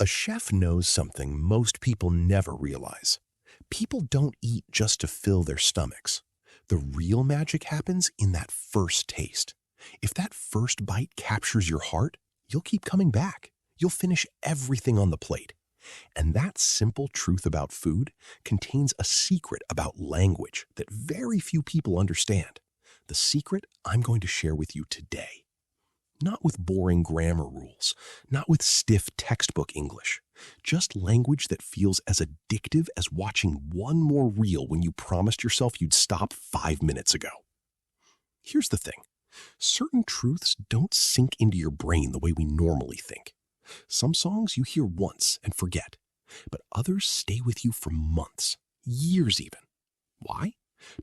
A chef knows something most people never realize. People don't eat just to fill their stomachs. The real magic happens in that first taste. If that first bite captures your heart, you'll keep coming back. You'll finish everything on the plate. And that simple truth about food contains a secret about language that very few people understand. The secret I'm going to share with you today. Not with boring grammar rules, not with stiff textbook English, just language that feels as addictive as watching one more reel when you promised yourself you'd stop 5 minutes ago. Here's the thing. Certain truths don't sink into your brain the way we normally think. Some songs you hear once and forget, but others stay with you for months, years even. Why?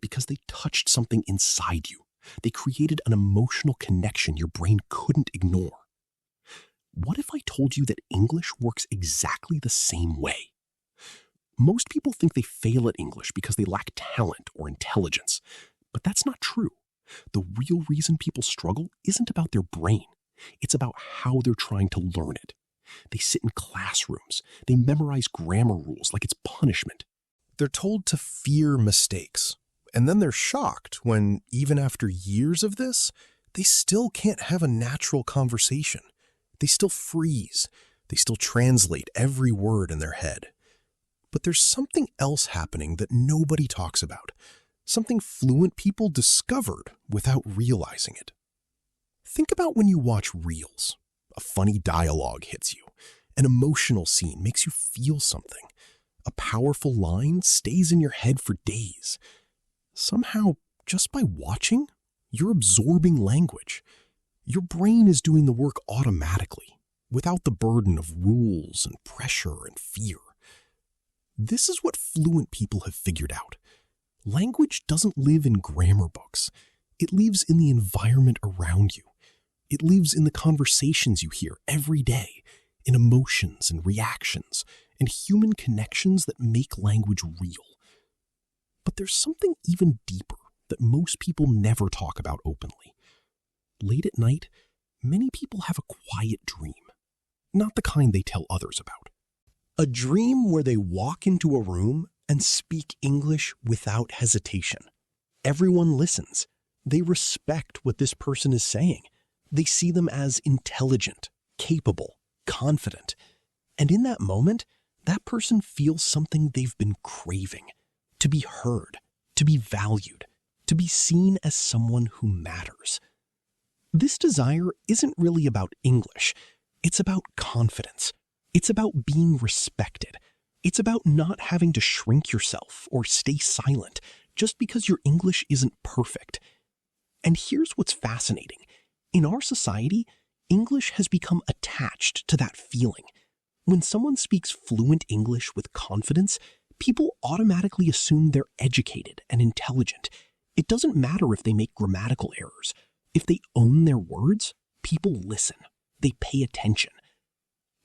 Because they touched something inside you. They created an emotional connection your brain couldn't ignore. What if I told you that English works exactly the same way? Most people think they fail at English because they lack talent or intelligence, but that's not true. The real reason people struggle isn't about their brain. It's about how they're trying to learn it. They sit in classrooms. They memorize grammar rules like it's punishment. They're told to fear mistakes. And then they're shocked when, even after years of this, they still can't have a natural conversation. They still freeze. They still translate every word in their head. But there's something else happening that nobody talks about. Something fluent people discovered without realizing it. Think about when you watch reels. A funny dialogue hits you. An emotional scene makes you feel something. A powerful line stays in your head for days. Somehow, just by watching, you're absorbing language. Your brain is doing the work automatically, without the burden of rules and pressure and fear. This is what fluent people have figured out. Language doesn't live in grammar books. It lives in the environment around you. It lives in the conversations you hear every day, in emotions and reactions, and human connections that make language real. But there's something even deeper that most people never talk about openly. Late at night, many people have a quiet dream, not the kind they tell others about. A dream where they walk into a room and speak English without hesitation. Everyone listens. They respect what this person is saying. They see them as intelligent, capable, confident. And in that moment, that person feels something they've been craving. To be heard, to be valued, to be seen as someone who matters. This desire isn't really about English. It's about confidence. It's about being respected. It's about not having to shrink yourself or stay silent just because your English isn't perfect. And here's what's fascinating. In our society, English has become attached to that feeling. When someone speaks fluent English with confidence, people automatically assume they're educated and intelligent. It doesn't matter if they make grammatical errors. If they own their words, people listen. They pay attention.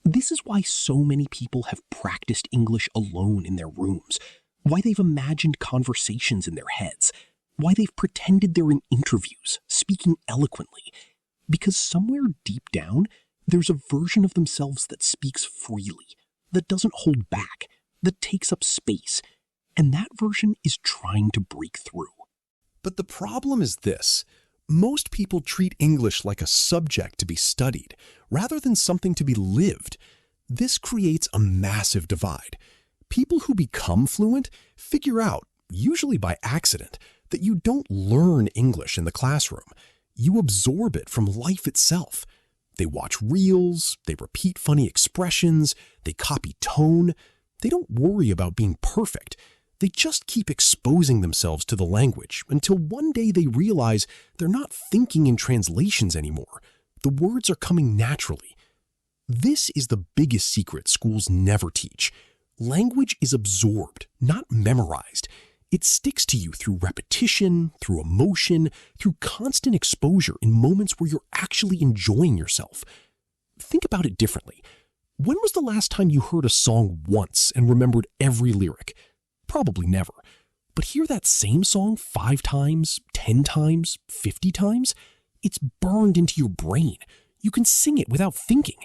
This is why so many people have practiced English alone in their rooms, why they've imagined conversations in their heads, why they've pretended they're in interviews, speaking eloquently. Because somewhere deep down, there's a version of themselves that speaks freely, that doesn't hold back, that takes up space, and that version is trying to break through. But the problem is this. Most people treat English like a subject to be studied, rather than something to be lived. This creates a massive divide. People who become fluent figure out, usually by accident, that you don't learn English in the classroom. You absorb it from life itself. They watch reels, they repeat funny expressions, they copy tone. They don't worry about being perfect. They just keep exposing themselves to the language until one day they realize they're not thinking in translations anymore. The words are coming naturally. This is the biggest secret schools never teach. Language is absorbed, not memorized. It sticks to you through repetition, through emotion, through constant exposure in moments where you're actually enjoying yourself. Think about it differently. When was the last time you heard a song once and remembered every lyric? Probably never. But hear that same song 5 times, 10 times, 50 times? It's burned into your brain. You can sing it without thinking.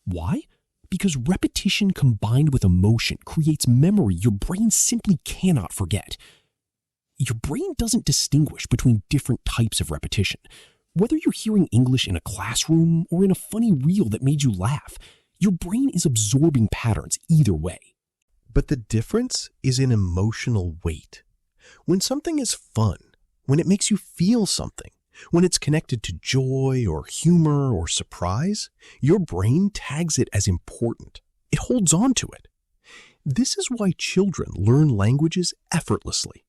Why? Because repetition combined with emotion creates memory your brain simply cannot forget. Your brain doesn't distinguish between different types of repetition. Whether you're hearing English in a classroom or in a funny reel that made you laugh, your brain is absorbing patterns either way. But the difference is in emotional weight. When something is fun, when it makes you feel something, when it's connected to joy or humor or surprise, your brain tags it as important. It holds on to it. This is why children learn languages effortlessly.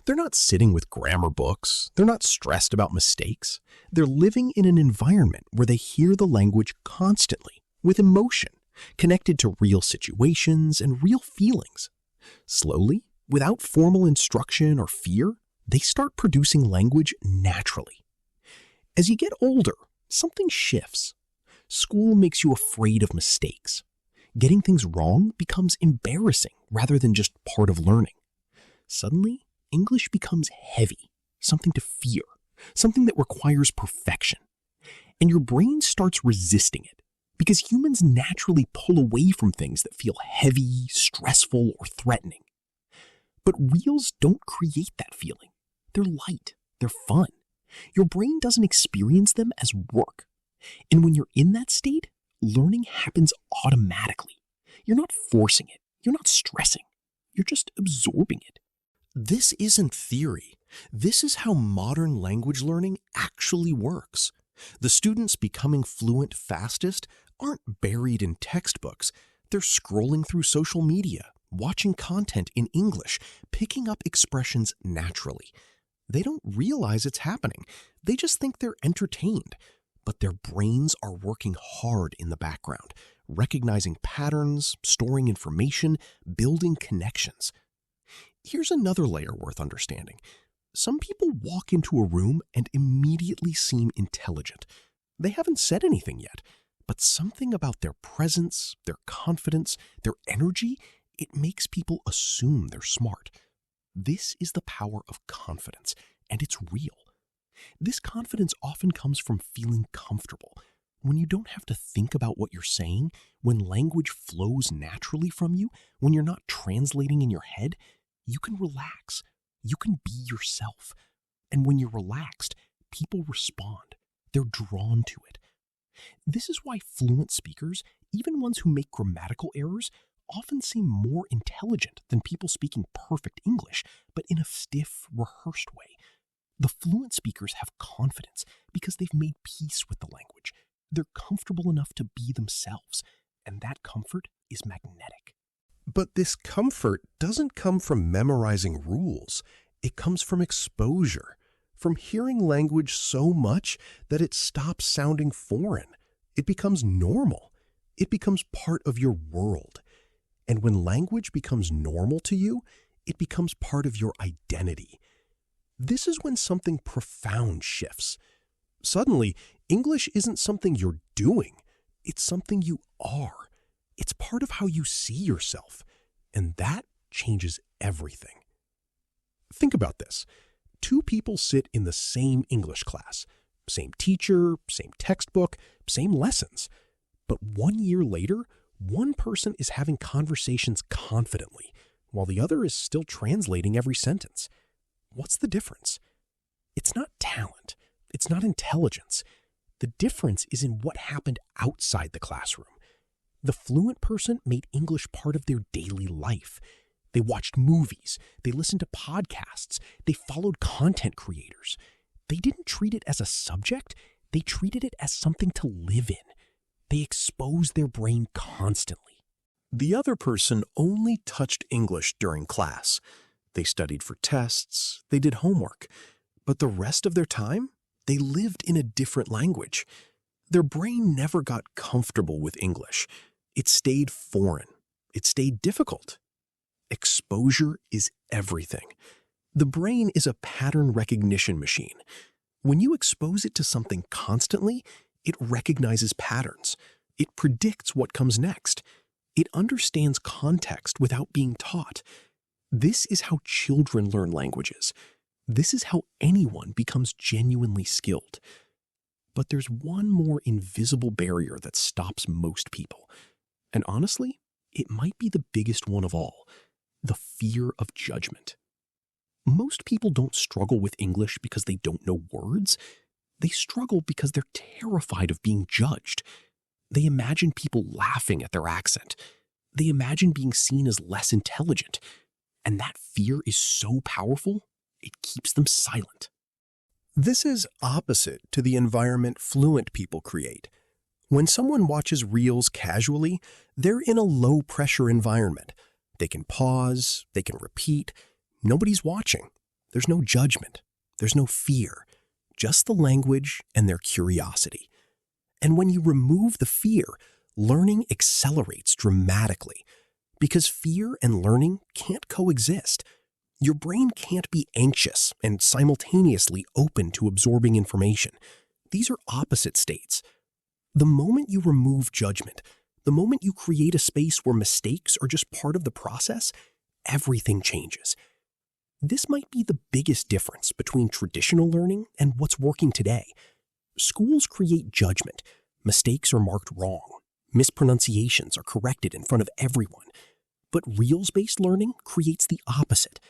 They're not sitting with grammar books. They're not stressed about mistakes. They're living in an environment where they hear the language constantly, with emotion, connected to real situations and real feelings. Slowly, without formal instruction or fear, they start producing language naturally. As you get older, something shifts. School makes you afraid of mistakes. Getting things wrong becomes embarrassing rather than just part of learning. Suddenly, English becomes heavy, something to fear, something that requires perfection. And your brain starts resisting it because humans naturally pull away from things that feel heavy, stressful, or threatening. But reels don't create that feeling. They're light, they're fun. Your brain doesn't experience them as work. And when you're in that state, learning happens automatically. You're not forcing it. You're not stressing. You're just absorbing it. This isn't theory. This is how modern language learning actually works. The students becoming fluent fastest aren't buried in textbooks. They're scrolling through social media, watching content in English, picking up expressions naturally. They don't realize it's happening. They just think they're entertained. But their brains are working hard in the background, recognizing patterns, storing information, building connections. Here's another layer worth understanding. Some people walk into a room and immediately seem intelligent. They haven't said anything yet, but something about their presence, their confidence, their energy, it makes people assume they're smart. This is the power of confidence, and it's real. This confidence often comes from feeling comfortable. When you don't have to think about what you're saying, when language flows naturally from you, when you're not translating in your head, you can relax. You can be yourself. And when you're relaxed, people respond. They're drawn to it. This is why fluent speakers, even ones who make grammatical errors, often seem more intelligent than people speaking perfect English, but in a stiff, rehearsed way. The fluent speakers have confidence because they've made peace with the language. They're comfortable enough to be themselves, and that comfort is magnetic. But this comfort doesn't come from memorizing rules. It comes from exposure, from hearing language so much that it stops sounding foreign. It becomes normal. It becomes part of your world. And when language becomes normal to you, it becomes part of your identity. This is when something profound shifts. Suddenly, English isn't something you're doing. It's something you are. It's part of how you see yourself. And that changes everything. Think about this. Two people sit in the same English class. Same teacher, same textbook, same lessons. But 1 year later, one person is having conversations confidently, while the other is still translating every sentence. What's the difference? It's not talent. It's not intelligence. The difference is in what happened outside the classroom. The fluent person made English part of their daily life. They watched movies. They listened to podcasts. They followed content creators. They didn't treat it as a subject. They treated it as something to live in. They exposed their brain constantly. The other person only touched English during class. They studied for tests. They did homework. But the rest of their time, they lived in a different language. Their brain never got comfortable with English. It stayed foreign. It stayed difficult. Exposure is everything. The brain is a pattern recognition machine. When you expose it to something constantly, it recognizes patterns. It predicts what comes next. It understands context without being taught. This is how children learn languages. This is how anyone becomes genuinely skilled. But there's one more invisible barrier that stops most people, And honestly, it might be the biggest one of all: the fear of judgment. Most people don't struggle with English because they don't know words. They struggle because they're terrified of being judged. They imagine people laughing at their accent. They imagine being seen as less intelligent. And that fear is so powerful, it keeps them silent. This is opposite to the environment fluent people create. When someone watches reels casually, they're in a low-pressure environment. They can pause, they can repeat. Nobody's watching. There's no judgment. There's no fear. Just the language and their curiosity. And when you remove the fear, learning accelerates dramatically. Because fear and learning can't coexist. Your brain can't be anxious and simultaneously open to absorbing information. These are opposite states. The moment you remove judgment, the moment you create a space where mistakes are just part of the process, everything changes. This might be the biggest difference between traditional learning and what's working today. Schools create judgment. Mistakes are marked wrong. Mispronunciations are corrected in front of everyone. But reels-based learning creates the opposite.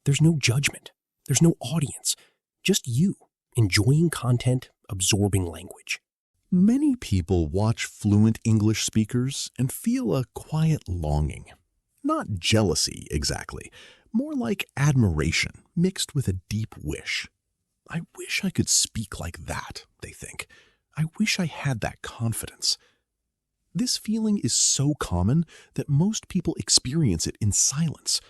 There's no judgment. There's no audience. Just you, enjoying content, absorbing language. Many people watch fluent English speakers and feel a quiet longing. Not jealousy, exactly. More like admiration mixed with a deep wish. I wish I could speak like that, they think. I wish I had that confidence. This feeling is so common that most people experience it in silence.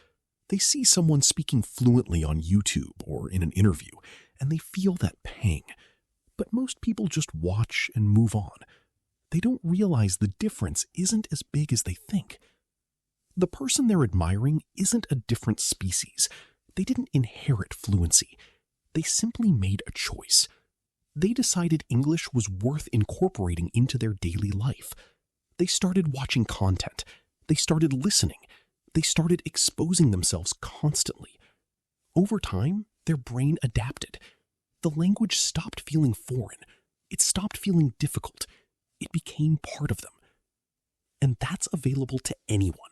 They see someone speaking fluently on YouTube or in an interview, and they feel that pang. But most people just watch and move on. They don't realize the difference isn't as big as they think. The person they're admiring isn't a different species. They didn't inherit fluency. They simply made a choice. They decided English was worth incorporating into their daily life. They started watching content. They started listening. They started exposing themselves constantly. Over time, their brain adapted. The language stopped feeling foreign. It stopped feeling difficult. It became part of them. And that's available to anyone.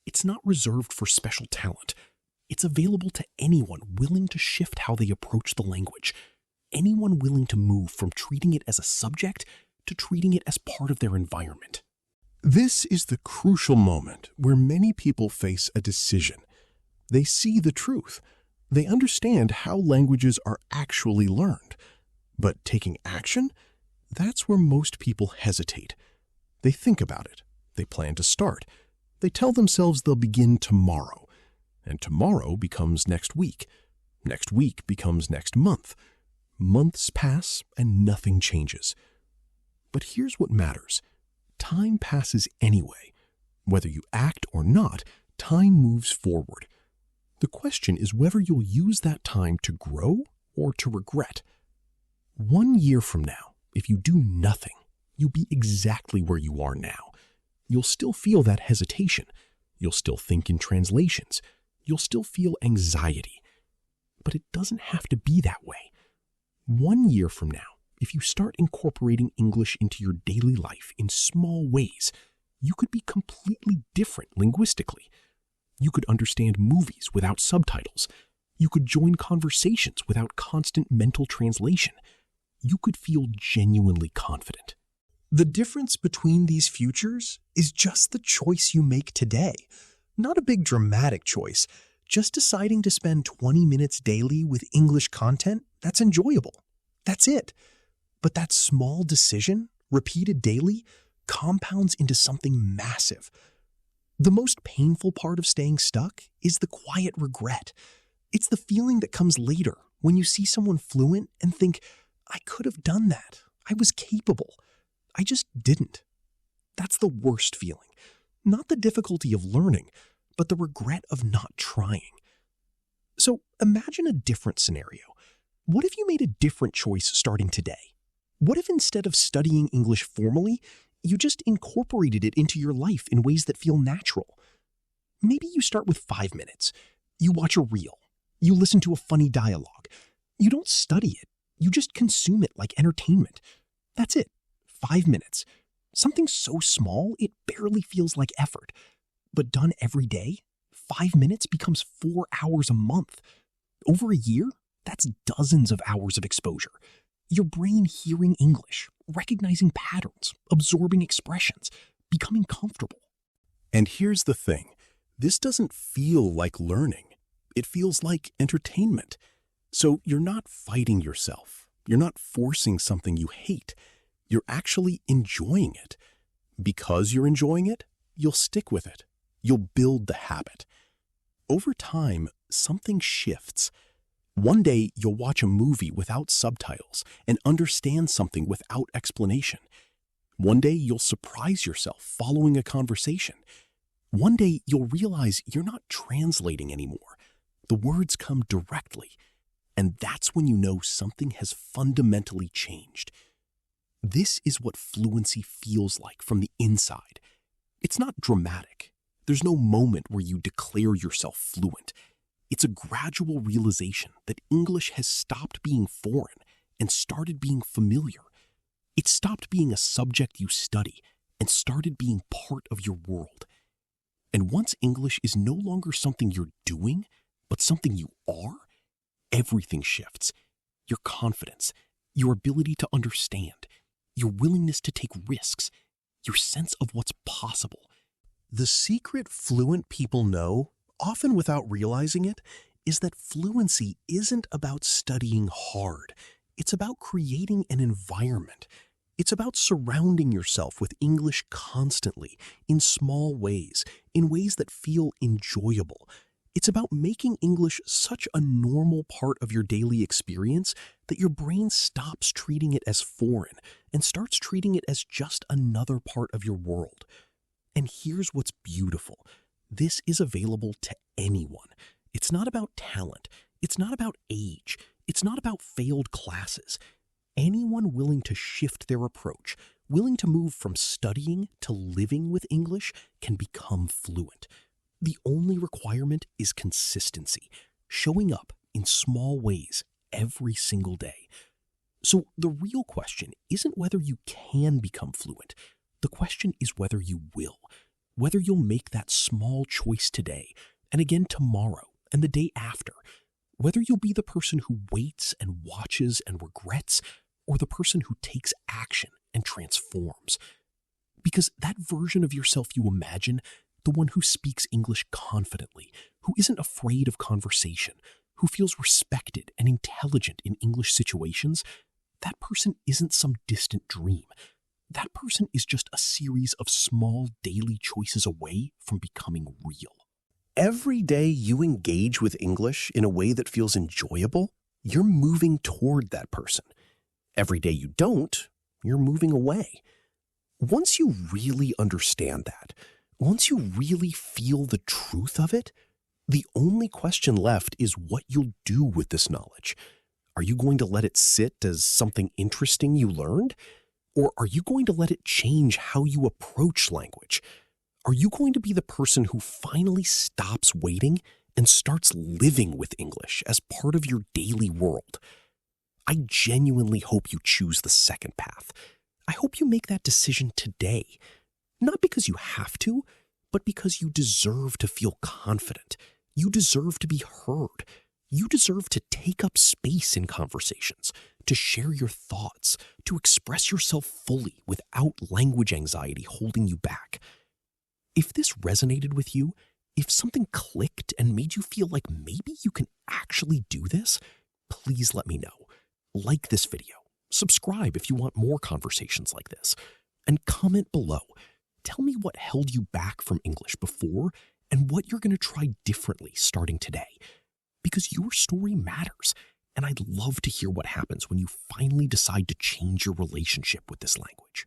It's not reserved for special talent. It's available to anyone willing to shift how they approach the language. Anyone willing to move from treating it as a subject to treating it as part of their environment. This is the crucial moment where many people face a decision. They see the truth. They understand how languages are actually learned. But taking action? That's where most people hesitate. They think about it. They plan to start. They tell themselves they'll begin tomorrow. And tomorrow becomes next week. Next week becomes next month. Months pass and nothing changes. But here's what matters. Time passes anyway. Whether you act or not, time moves forward. The question is whether you'll use that time to grow or to regret. 1 year from now, if you do nothing, you'll be exactly where you are now. You'll still feel that hesitation. You'll still think in translations. You'll still feel anxiety. But it doesn't have to be that way. 1 year from now, if you start incorporating English into your daily life in small ways, you could be completely different linguistically. You could understand movies without subtitles. You could join conversations without constant mental translation. You could feel genuinely confident. The difference between these futures is just the choice you make today. Not a big dramatic choice, just deciding to spend 20 minutes daily with English content that's enjoyable. That's it. But that small decision, repeated daily, compounds into something massive. The most painful part of staying stuck is the quiet regret. It's the feeling that comes later when you see someone fluent and think, I could have done that. I was capable. I just didn't. That's the worst feeling. Not the difficulty of learning, but the regret of not trying. So imagine a different scenario. What if you made a different choice starting today? What if instead of studying English formally, you just incorporated it into your life in ways that feel natural? Maybe you start with 5 minutes. You watch a reel. You listen to a funny dialogue. You don't study it. You just consume it like entertainment. That's it. 5 minutes. Something so small it barely feels like effort. But done every day, 5 minutes becomes 4 hours a month. Over a year, that's dozens of hours of exposure. Your brain hearing English, recognizing patterns, absorbing expressions, becoming comfortable. And here's the thing. This doesn't feel like learning. It feels like entertainment. So you're not fighting yourself. You're not forcing something you hate. You're actually enjoying it. Because you're enjoying it, you'll stick with it. You'll build the habit. Over time, something shifts. One day, you'll watch a movie without subtitles and understand something without explanation. One day, you'll surprise yourself following a conversation. One day, you'll realize you're not translating anymore. The words come directly. And that's when you know something has fundamentally changed. This is what fluency feels like from the inside. It's not dramatic. There's no moment where you declare yourself fluent. It's a gradual realization that English has stopped being foreign and started being familiar. It stopped being a subject you study and started being part of your world. And once English is no longer something you're doing, but something you are, everything shifts. Your confidence, your ability to understand, your willingness to take risks, your sense of what's possible. The secret fluent people know, often without realizing it, is that fluency isn't about studying hard. It's about creating an environment. It's about surrounding yourself with English constantly, in small ways, in ways that feel enjoyable. It's about making English such a normal part of your daily experience that your brain stops treating it as foreign and starts treating it as just another part of your world. And here's what's beautiful. This is available to anyone. It's not about talent. It's not about age. It's not about failed classes. Anyone willing to shift their approach, willing to move from studying to living with English, can become fluent. The only requirement is consistency, showing up in small ways every single day. So the real question isn't whether you can become fluent. The question is whether you will, whether you'll make that small choice today and again tomorrow and the day after, whether you'll be the person who waits and watches and regrets or the person who takes action and transforms. Because that version of yourself you imagine, the one who speaks English confidently, who isn't afraid of conversation, who feels respected and intelligent in English situations, that person isn't some distant dream. That person is just a series of small daily choices away from becoming real. Every day you engage with English in a way that feels enjoyable, you're moving toward that person. Every day you don't, you're moving away. Once you really understand that, once you really feel the truth of it, the only question left is what you'll do with this knowledge. Are you going to let it sit as something interesting you learned? Or are you going to let it change how you approach language? Are you going to be the person who finally stops waiting and starts living with English as part of your daily world? I genuinely hope you choose the second path. I hope you make that decision today. Not because you have to, but because you deserve to feel confident. You deserve to be heard. You deserve to take up space in conversations, to share your thoughts, to express yourself fully without language anxiety holding you back. If this resonated with you, if something clicked and made you feel like maybe you can actually do this, please let me know. Like this video, subscribe if you want more conversations like this, and comment below. Tell me what held you back from English before and what you're going to try differently starting today. Because your story matters, and I'd love to hear what happens when you finally decide to change your relationship with this language.